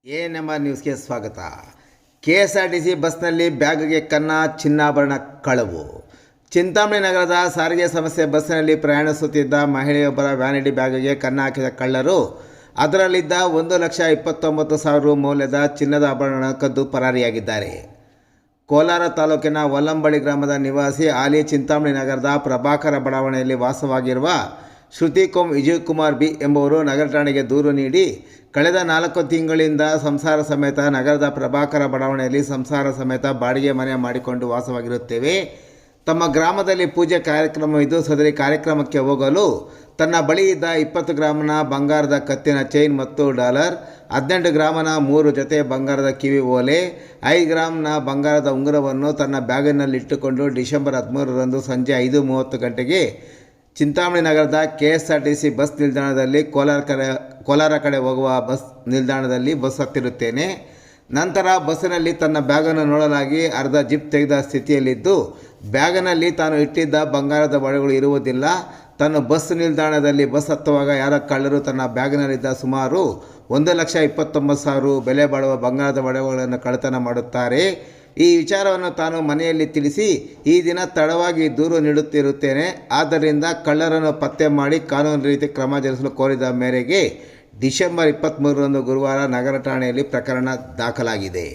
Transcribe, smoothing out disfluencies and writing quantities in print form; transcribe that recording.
ANMR ನ್ಯೂಸ್ಗೆ ಸ್ವಾಗತ. KSRTC ಬಸ್ನಲ್ಲಿ ಬ್ಯಾಗ್ಗೆ ಕನ್ನ ಚಿನ್ನಾಭರಣ ಕಳವು. ಚಿಂತಾಮಣಿ ನಗರದ ಸಾರಿಗೆ ಸಂಸ್ಥೆ ಬಸ್ಸಿನಲ್ಲಿ ಪ್ರಯಾಣಿಸುತ್ತಿದ್ದ ಮಹಿಳೆಯೊಬ್ಬರ ವ್ಯಾನಿಟಿ ಬ್ಯಾಗ್ಗೆ ಕನ್ನ ಹಾಕಿದ ಕಳ್ಳರು ಅದರಲ್ಲಿದ್ದ 1,29,000 ರು ಮೌಲ್ಯದ ಚಿನ್ನದ ಆಭರಣ ಕದ್ದು ಪರಾರಿಯಾಗಿದ್ದಾರೆ. ಕೋಲಾರ ತಾಲೂಕಿನ ವಲ್ಲಂಬಳಿ ಗ್ರಾಮದ ನಿವಾಸಿ ಹಾಲಿ ಚಿಂತಾಮಣಿ ನಗರದ ಪ್ರಭಾಕರ ಬಡಾವಣೆಯಲ್ಲಿ ವಾಸವಾಗಿರುವ ಶ್ರುತಿ ವಿಜಯಕುಮಾರ್ ಬಿ ಎಂಬುವರು ನಗರ ಠಾಣೆಗೆ ದೂರು ನೀಡಿ ಕಳೆದ 4 ತಿಂಗಳಿಂದ ಸಂಸಾರ ಸಮೇತ ನಗರದ ಪ್ರಭಾಕರ ಬಡಾವಣೆಯಲ್ಲಿ ಸಂಸಾರ ಸಮೇತ ಬಾಡಿಗೆ ಮನೆ ಮಾಡಿಕೊಂಡು ವಾಸವಾಗಿರುತ್ತೇವೆ. ತಮ್ಮ ಗ್ರಾಮದಲ್ಲಿ ಪೂಜೆ ಕಾರ್ಯಕ್ರಮವಿದ್ದು ಸದರಿ ಕಾರ್ಯಕ್ರಮಕ್ಕೆ ಹೋಗಲು ತನ್ನ ಬಳಿ ಇದ್ದ 20 ಗ್ರಾಮ್ನ ಬಂಗಾರದ ಕತ್ತಿನ ಚೈನ್ ಮತ್ತು ಡಾಲರ್, 18 ಗ್ರಾಮನ 3 ಜೊತೆ ಬಂಗಾರದ ಕಿವಿ ಓಲೆ, 5 ಗ್ರಾಮ್ನ ಬಂಗಾರದ ಉಂಗುರವನ್ನು ತನ್ನ ಬ್ಯಾಗಿನಲ್ಲಿಟ್ಟುಕೊಂಡು ಡಿಸೆಂಬರ್ 13ರಂದು ಸಂಜೆ 5:30 ಗಂಟೆಗೆ ಚಿಂತಾಮಣಿ ನಗರದ ಕೆಎಸ್ಆರ್ಟಿಸಿ ಬಸ್ ನಿಲ್ದಾಣದಲ್ಲಿ ಕೋಲಾರ ಕಡೆ ಹೋಗುವ ಬಸ್ ನಿಲ್ದಾಣದಲ್ಲಿ ಬಸ್ ಹತ್ತಿರುತ್ತೇನೆ. ನಂತರ ಬಸ್ಸಿನಲ್ಲಿ ತನ್ನ ಬ್ಯಾಗನ್ನು ನೋಡಲಾಗಿ ಅರ್ಧ ಜಿಪ್ ತೆಗೆದ ಸ್ಥಿತಿಯಲ್ಲಿದ್ದು ಬ್ಯಾಗಿನಲ್ಲಿ ತಾನು ಇಟ್ಟಿದ್ದ ಬಂಗಾರದ ಒಡವೆಗಳು ಇರುವುದಿಲ್ಲ. ತಾನು ಬಸ್ ನಿಲ್ದಾಣದಲ್ಲಿ ಬಸ್ ಹತ್ತುವಾಗ ಯಾರ ಕಳ್ಳರು ತನ್ನ ಬ್ಯಾಗಿನಲ್ಲಿದ್ದ ಸುಮಾರು 1,29,000 ರು ಬೆಲೆ ಬಾಳುವ ಬಂಗಾರದ ಒಡವೆಗಳನ್ನು ಕಳ್ಳತನ ಮಾಡುತ್ತಾರೆ. ಈ ವಿಚಾರವನ್ನು ತಾನು ಮನೆಯಲ್ಲಿ ತಿಳಿಸಿ ಈ ದಿನ ತಡವಾಗಿ ದೂರು ನೀಡುತ್ತಿರುತ್ತೇನೆ. ಆದ್ದರಿಂದ ಕಳ್ಳರನ್ನು ಪತ್ತೆ ಮಾಡಿ ಕಾನೂನು ರೀತಿ ಕ್ರಮ ಜರುಗಿಸಲು ಕೋರಿದ ಮೇರೆಗೆ ಡಿಸೆಂಬರ್ 23ರಂದು ಗುರುವಾರ ನಗರ ಠಾಣೆಯಲ್ಲಿ ಪ್ರಕರಣ ದಾಖಲಾಗಿದೆ.